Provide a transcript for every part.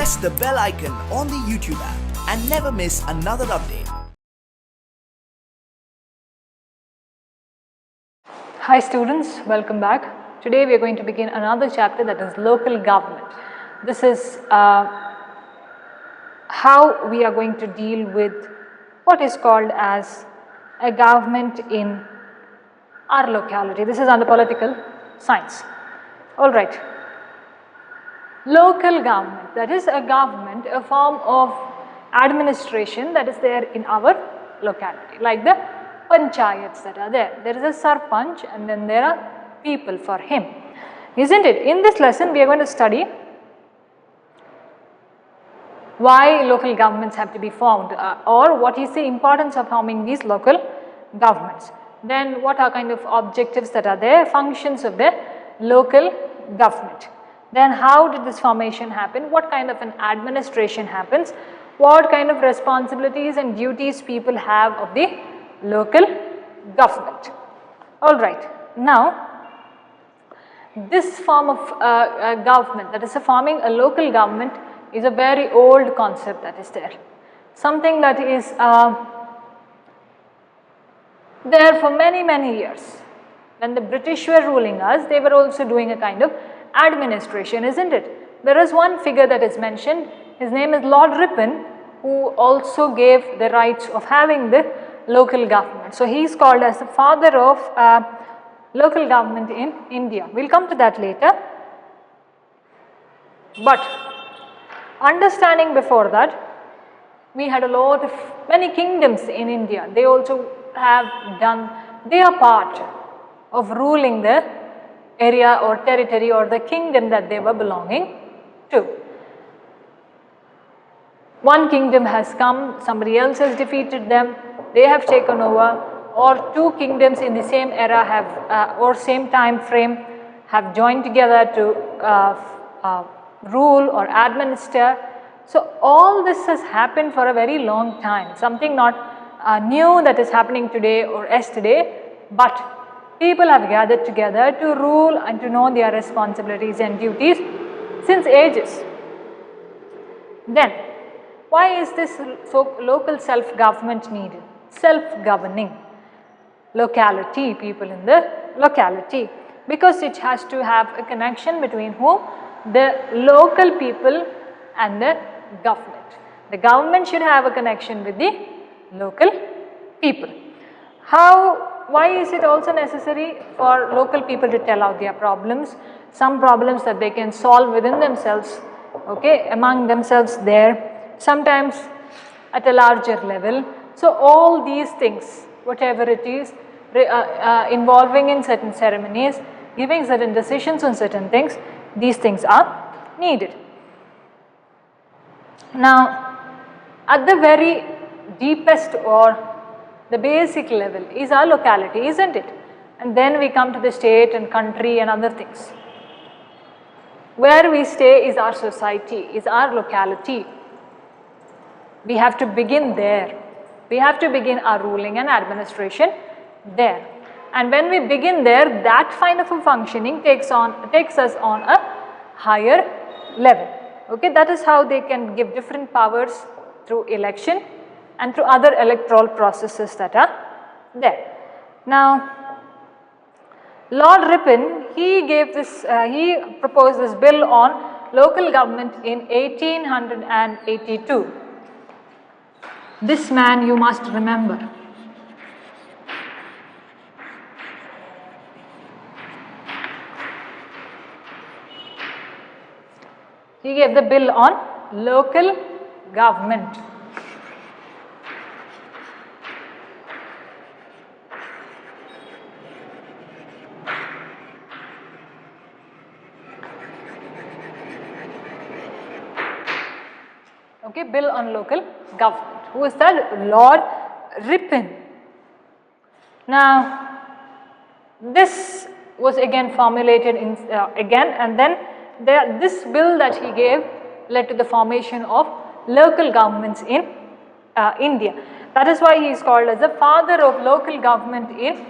press the bell icon on the YouTube app and never miss another update. Hi students, welcome back. Today we are going to begin another chapter, that is local government. This is how we are going to deal with what is called as a government in our locality. This is under political science. Alright. Local government, that is a government, a form of administration that is there in our locality, like the panchayats that are there. There is a sarpanch and then there are people for him, isn't it? In this lesson we are going to study why local governments have to be formed or what is the importance of forming these local governments. Then what are kind of objectives that are there, functions of the local government. Then how did this formation happen, what kind of an administration happens, what kind of responsibilities and duties people have of the local government. Alright, now this form of government, that is forming a local government, is a very old concept that is there. Something that is there for many years. When the British were ruling us, they were also doing a kind of administration, isn't it? There is one figure that is mentioned, his name is Lord Ripon, who also gave the rights of having the local government. So he is called as the father of local government in India. We will come to that later. But understanding before that, we had a lot of many kingdoms in India. They also have done their part of ruling the area or territory or the kingdom that they were belonging to. One kingdom has come, somebody else has defeated them, they have taken over, or two kingdoms in the same era have or same time frame have joined together to rule or administer. So all this has happened for a very long time, something not new that is happening today or yesterday, but people have gathered together to rule and to know their responsibilities and duties since ages. Then why is this local self-government needed? Self-governing locality, people in the locality, because it has to have a connection between whom? The local people and the government. The government should have a connection with the local people. Why is it also necessary for local people to tell out their problems? Some problems that they can solve within themselves, okay, among themselves there, sometimes at a larger level. So all these things, whatever it is, involving in certain ceremonies, giving certain decisions on certain things, these things are needed. Now, at the very deepest or the basic level is our locality, isn't it? And then we come to the state and country and other things. Where we stay is our society, is our locality. We have to begin there. We have to begin our ruling and administration there. And when we begin there, that kind of a functioning takes us on a higher level. Okay, that is how they can give different powers through election and through other electoral processes that are there. Now, Lord Ripon, he proposed this bill on local government in 1882. This man you must remember. He gave the bill on local government. Okay, bill on local government. Who is that? Lord Ripon. Now, this was again formulated in and then this bill that he gave led to the formation of local governments in India. That is why he is called as the father of local government in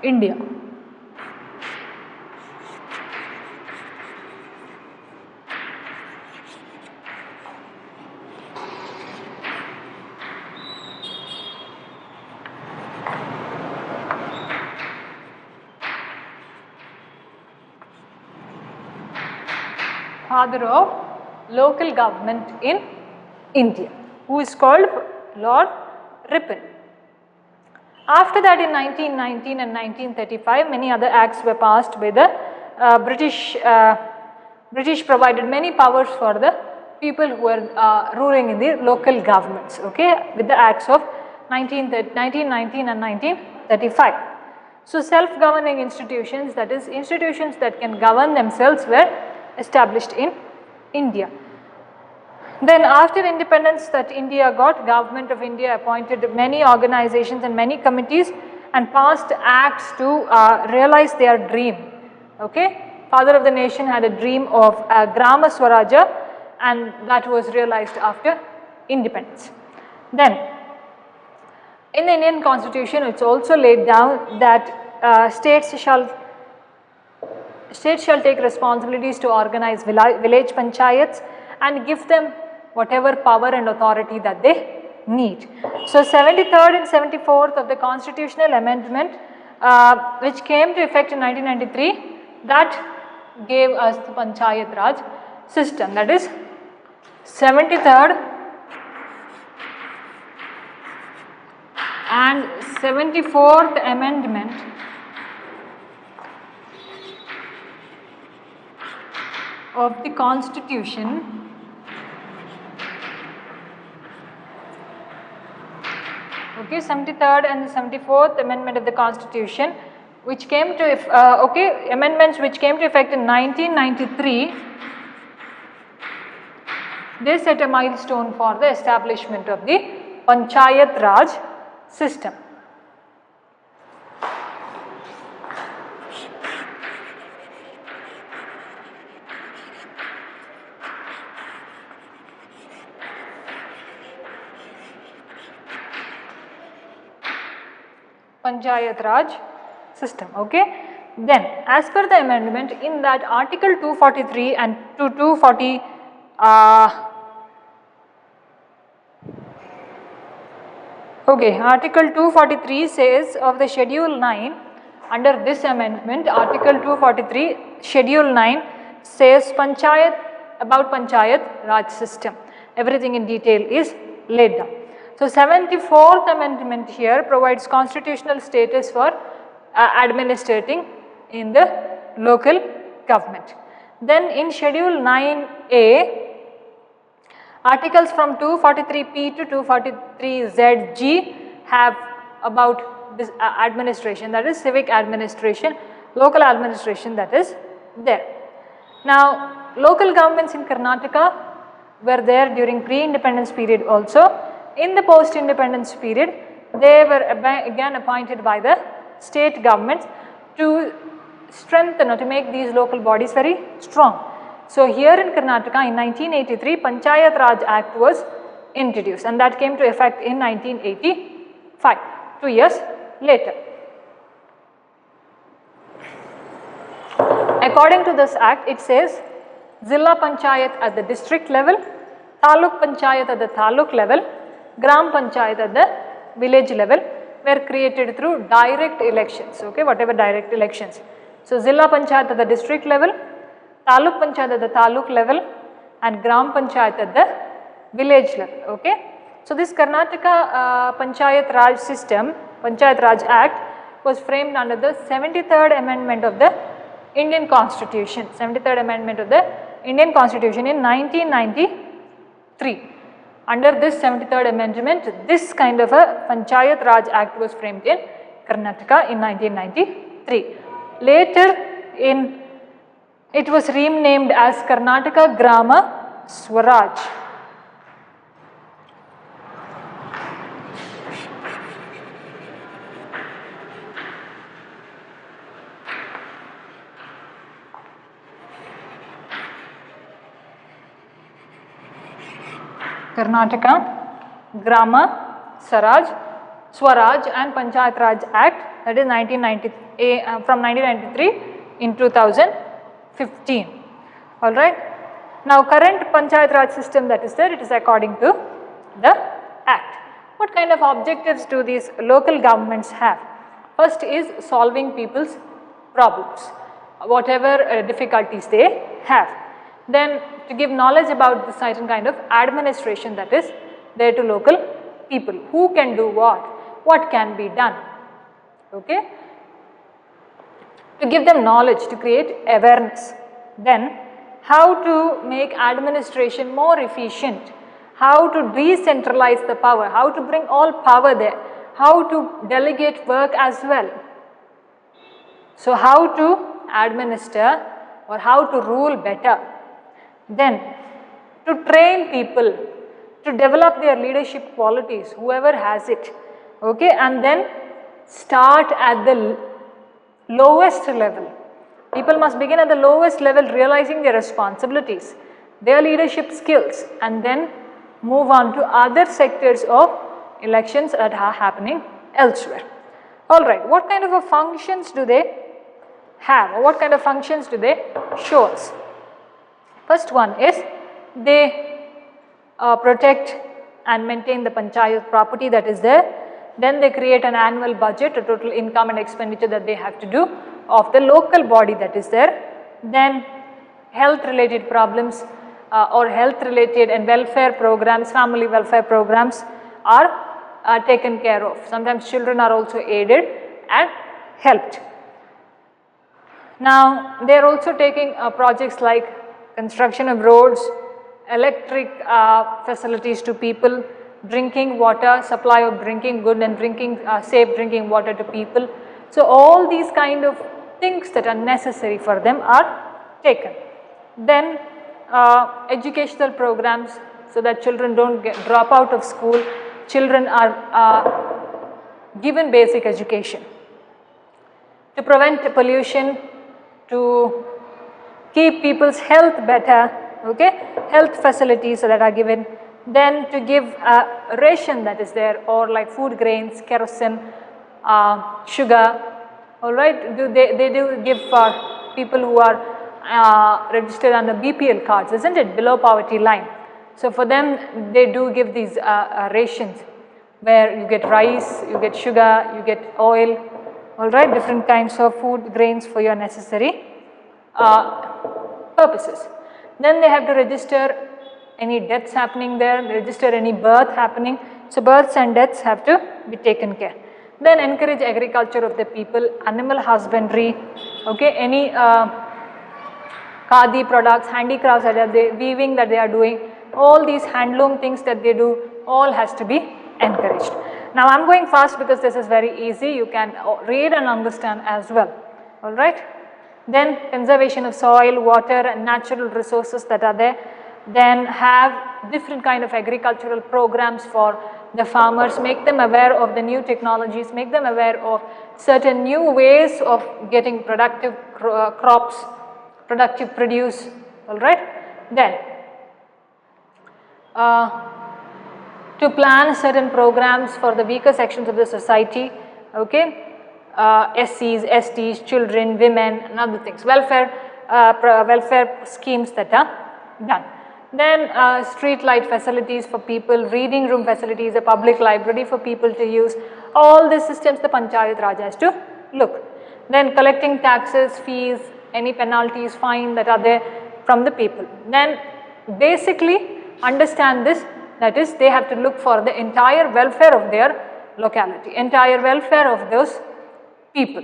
India. father of local government in India, who is called Lord Ripon. After that, in 1919 and 1935, many other acts were passed by the British. British provided many powers for the people who were ruling in the local governments, okay, with the acts of 1919 and 1935. So, self-governing institutions, that is institutions that can govern themselves, were established in India. Then after independence that India got, Government of India appointed many organizations and many committees and passed acts to realize their dream, okay. Father of the nation had a dream of Grama Swaraja, and that was realized after independence. Then in the Indian constitution, it is also laid down that states shall take responsibilities to organize village panchayats and give them whatever power and authority that they need. So, 73rd and 74th of the constitutional amendment which came to effect in 1993, that gave us the Panchayat Raj system, that is 73rd and 74th amendment of the constitution okay, 73rd and 74th amendment of the constitution which came to amendments which came to effect in 1993, they set a milestone for the establishment of the Panchayat Raj system. Panchayat Raj system, okay. Then as per the amendment, in that article 243 and to 240 article 243 says of the schedule 9, under this amendment article 243 schedule 9 says about Panchayat Raj system, everything in detail is laid down. So, 74th amendment here provides constitutional status for administrating in the local government. Then in schedule 9A, articles from 243P to 243ZG have about this administration, that is civic administration, local administration, that is there. Now, local governments in Karnataka were there during pre-independence period also. In the post-independence period, they were again appointed by the state governments to strengthen or to make these local bodies very strong. So, here in Karnataka in 1983, Panchayat Raj Act was introduced and that came to effect in 1985, 2 years later. According to this act, it says Zilla Panchayat at the district level, Taluk Panchayat at the Taluk level, Gram Panchayat at the village level were created through direct elections, okay, whatever direct elections. So, Zilla Panchayat at the district level, Taluk Panchayat at the Taluk level and Gram Panchayat at the village level, okay. So, this Karnataka Panchayat Raj system, Panchayat Raj Act was framed under the 73rd amendment of the Indian Constitution, 73rd amendment of the Indian Constitution in 1993. Under this 73rd amendment, this kind of a Panchayat Raj Act was framed in Karnataka in 1993. Later it was renamed as Karnataka Grama Swaraj. Karnataka Grama Swaraj and Panchayat Raj Act, that is from 1993 in 2015. Alright. Now, current Panchayat Raj system that is there, it is according to the Act. What kind of objectives do these local governments have? First is solving people's problems, whatever difficulties they have. Then to give knowledge about the certain kind of administration that is there to local people, who can do what can be done, okay. To give them knowledge, to create awareness. Then how to make administration more efficient, how to decentralize the power, how to bring all power there, how to delegate work as well. So how to administer or how to rule better. Then to train people, to develop their leadership qualities, whoever has it, okay, and then start at the lowest level. People must begin at the lowest level, realizing their responsibilities, their leadership skills, and then move on to other sectors of elections that are happening elsewhere. Alright, what kind of a functions do they have, or what kind of functions do they show us? First one is they protect and maintain the panchayat property that is there. Then they create an annual budget, a total income and expenditure that they have to do of the local body that is there. Then health related problems or health related and welfare programs, family welfare programs are taken care of. Sometimes children are also aided and helped. Now they are also taking projects like construction of roads, electric facilities to people, drinking water, supply of drinking good and safe drinking water to people. So all these kind of things that are necessary for them are taken. Then educational programs, so that children don't drop out of school, children are given basic education. To prevent pollution, to keep people's health better, okay, health facilities that are given. Then to give a ration that is there, or like food grains, kerosene, sugar, alright. They do give for people who are registered under BPL cards, isn't it, below poverty line. So for them they do give these rations where you get rice, you get sugar, you get oil, alright, different kinds of food grains for your necessary purposes. Then they have to register any deaths happening there, register any birth happening. So births and deaths have to be taken care. Then encourage agriculture of the people, animal husbandry, okay, any khadi products, handicrafts that are they, weaving that they are doing, all these handloom things that they do, all has to be encouraged. Now I am going fast because this is very easy, you can read and understand as well, alright. Then conservation of soil, water and natural resources that are there. Then have different kind of agricultural programs for the farmers, make them aware of the new technologies, make them aware of certain new ways of getting productive crops, productive produce, alright. Then to plan certain programs for the weaker sections of the society, okay, SCs, STs, children, women and other things, welfare schemes that are done. Then street light facilities for people, reading room facilities, a public library for people to use, all these systems the Panchayat Raj has to look. Then collecting taxes, fees, any penalties, fine that are there from the people. Then basically understand this, that is they have to look for the entire welfare of their locality, entire welfare of those people.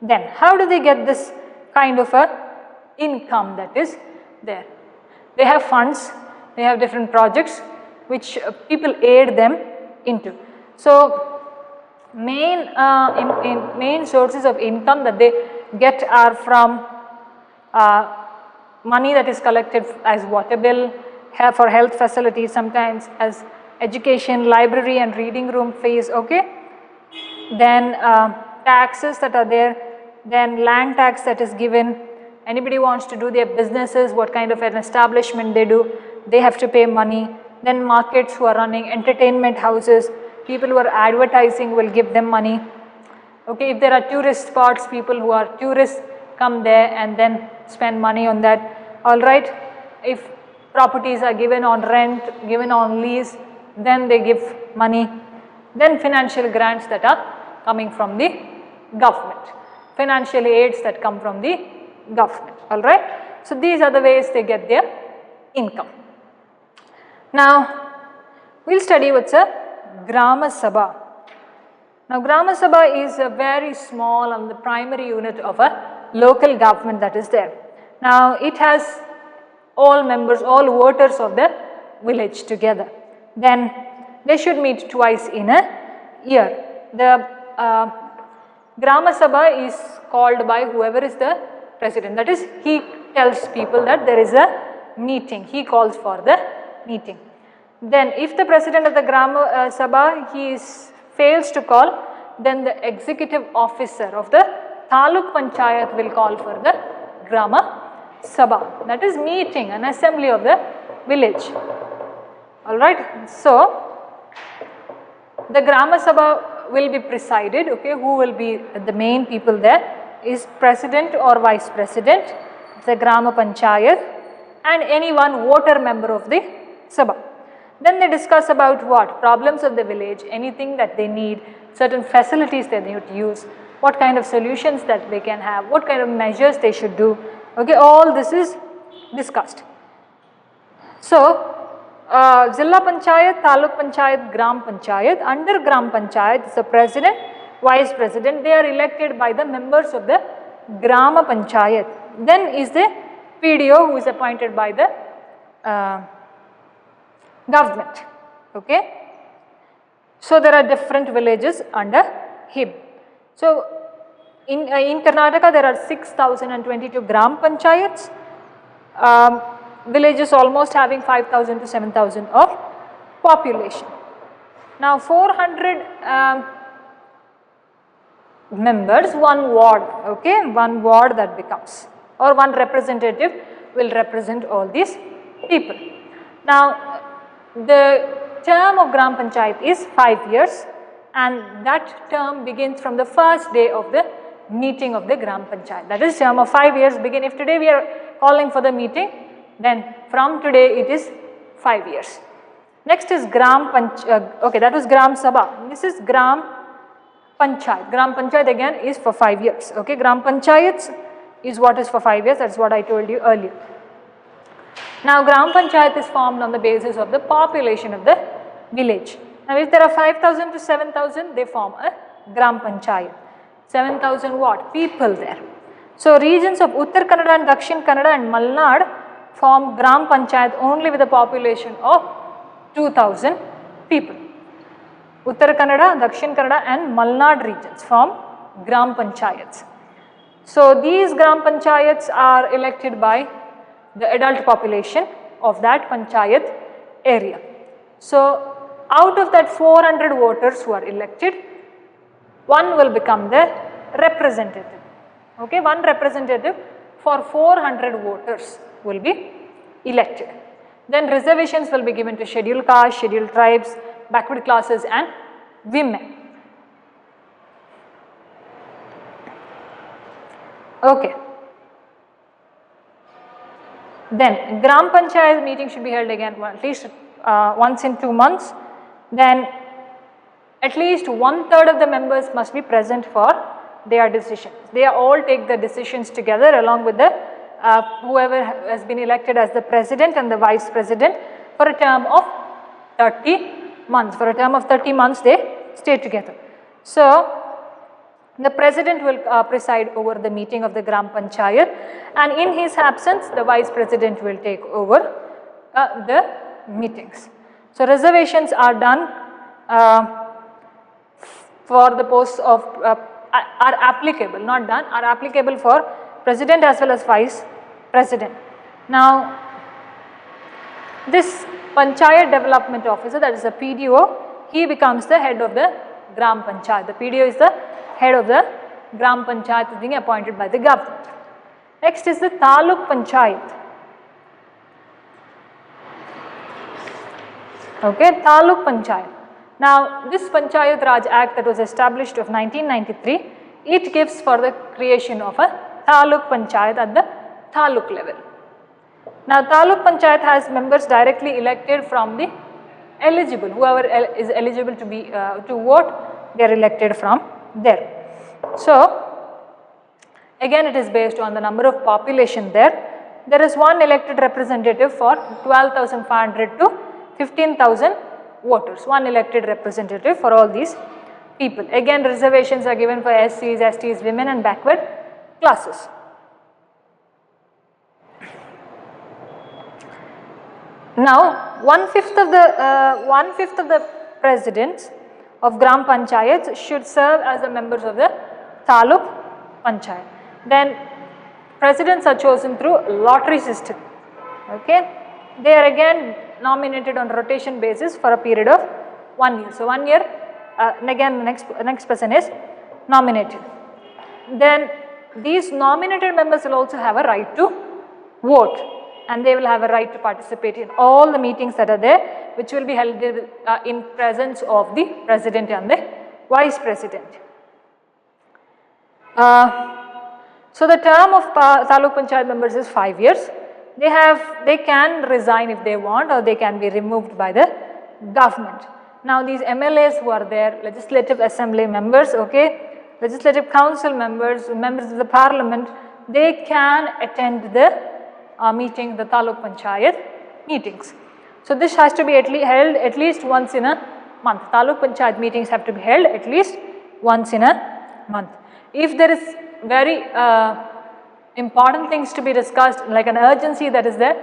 Then how do they get this kind of a income that is there? They have funds, they have different projects which people aid them into. So main sources of income that they get are from money that is collected as water bill, for health facilities, sometimes as education, library and reading room fees, okay. Then taxes that are there, then land tax that is given. Anybody wants to do their businesses, what kind of an establishment they do, they have to pay money. Then markets who are running, entertainment houses, people who are advertising will give them money. Okay, if there are tourist spots, people who are tourists come there and then spend money on that. Alright, if properties are given on rent, given on lease, then they give money. Then financial grants that are coming from the government, financial aids that come from the government, alright. So these are the ways they get their income. Now we'll study what's a Grama Sabha. Now Grama Sabha is a very small and the primary unit of a local government that is there. Now it has all members, all voters of the village together. Then they should meet twice in a year. The Grama Sabha is called by whoever is the president. That is, he tells people that there is a meeting. He calls for the meeting. Then if the president of the Grama Sabha fails to call, then the executive officer of the Taluk Panchayat will call for the Grama Sabha. That is meeting, an assembly of the village. Alright. So the Grama Sabha will be presided, okay, who will be the main people there is president or vice president, the Grama Panchayat, and any one voter member of the Sabha. Then they discuss about what? Problems of the village, anything that they need, certain facilities that they need to use, what kind of solutions that they can have, what kind of measures they should do, okay, all this is discussed. So Zilla Panchayat, Taluk Panchayat, Gram Panchayat. Under Gram Panchayat is the president, vice president. They are elected by the members of the Grama Panchayat. Then is the PDO who is appointed by the government. Okay. So there are different villages under him. So in Karnataka there are 6,022 Gram Panchayats. Villages almost having 5,000 to 7,000 of population. Now 400 members, one ward, okay, one ward that becomes, or one representative will represent all these people. Now the term of Gram Panchayat is 5 years and that term begins from the first day of the meeting of the Gram Panchayat. That is term of 5 years begin. If today we are calling for the meeting, then from today it is 5 years. Next is Gram Panchayat, okay, that was Gram Sabha. This is Gram Panchayat. Gram Panchayat again is for 5 years. Okay, Gram Panchayats is what is for 5 years, that is what I told you earlier. Now Gram Panchayat is formed on the basis of the population of the village. Now if there are 5,000 to 7,000, they form a Gram Panchayat. 7,000 what? People there. So regions of Uttar Kannada and Dakshin Kannada and Malnad form Gram Panchayat only with a population of 2,000 people. Uttar Kannada, Dakshin Kannada and Malnad regions form Gram Panchayats. So these Gram Panchayats are elected by the adult population of that Panchayat area. So out of that 400 voters who are elected, one will become the representative. Okay, one representative for 400 voters will be elected. Then reservations will be given to scheduled castes, scheduled tribes, backward classes and women. Okay. Then Gram Panchayat meeting should be held again at least once in 2 months. Then at least 1/3 of the members must be present for their decisions. They all take the decisions together along with the whoever has been elected as the president and the vice president for a term of 30 months. For a term of 30 months they stay together. So the president will preside over the meeting of the Gram Panchayat, and in his absence the vice president will take over the meetings. So reservations are done for the posts of are applicable, not done, are applicable for president as well as vice president. Now this Panchayat Development Officer, that is the PDO, he becomes the head of the Gram Panchayat. The PDO is the head of the Gram Panchayat, being appointed by the government. Next is the Taluk Panchayat. Okay, Taluk Panchayat. Now this Panchayat Raj Act that was established of 1993, it gives for the creation of a Taluk Panchayat at the Taluk level. Now Taluk Panchayat has members directly elected from the eligible, whoever is eligible to be to vote, they are elected from there. So again it is based on the number of population there. there is one elected representative for 12,500 to 15,000 voters, one elected representative for all these people. Again, reservations are given for SCs, STs, women and backward classes. Now, one-fifth of the presidents of Gram Panchayats should serve as the members of the Taluk Panchayat. Then presidents are chosen through lottery system. Okay, they are again nominated on rotation basis for a period of 1 year. So 1 year, and again the next person is nominated. Then these nominated members will also have a right to vote, and they will have a right to participate in all the meetings that are there, which will be held in presence of the president and the vice president. So the term of Taluk Panchayat members is 5 years. They can resign if they want, or they can be removed by the government. Now these MLAs who are there, legislative assembly members, okay, legislative council members, members of the parliament, they can attend the meeting, the Taluk Panchayat meetings. So this has to be held at least once in a month. Taluk Panchayat meetings have to be held at least once in a month. If there is very important things to be discussed, like an urgency that is there,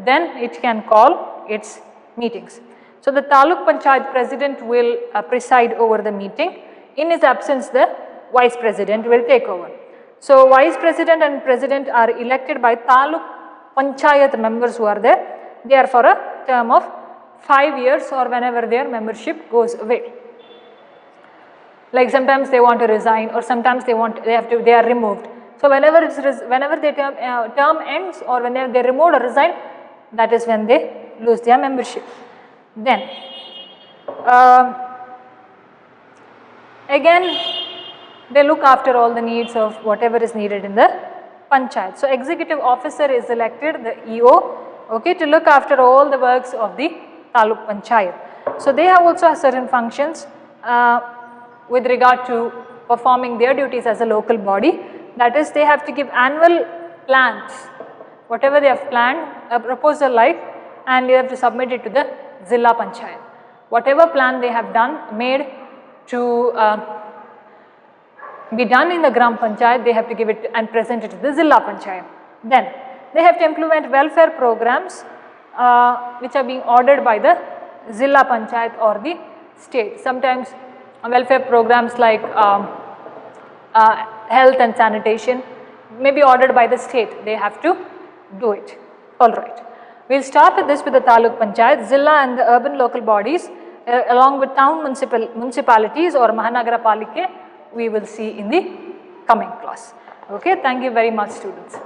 then it can call its meetings. So the Taluk Panchayat president will preside over the meeting. In his absence, the vice president will take over. So vice president and president are elected by Taluk Panchayat members who are there. They are for a term of 5 years or whenever their membership goes away. Like sometimes they want to resign, or sometimes they are removed. So whenever their term ends, or whenever they remove or resign, that is when they lose their membership. Then again, they look after all the needs of whatever is needed in the panchayat. So executive officer is elected, the EO, okay, to look after all the works of the Taluk Panchayat. So they have also certain functions with regard to performing their duties as a local body. That is, they have to give annual plans, whatever they have planned, a proposal like, and they have to submit it to the Zilla Panchayat. Whatever plan they have made to be done in the Gram Panchayat, they have to give it and present it to the Zilla Panchayat. Then they have to implement welfare programs which are being ordered by the Zilla Panchayat or the state. Sometimes welfare programs like health and sanitation may be ordered by the state. They have to do it. Alright. We will start with this with the Taluk Panchayat, Zilla and the urban local bodies along with town municipalities or Mahanagara Palike, we will see in the coming class. Okay, thank you very much, students.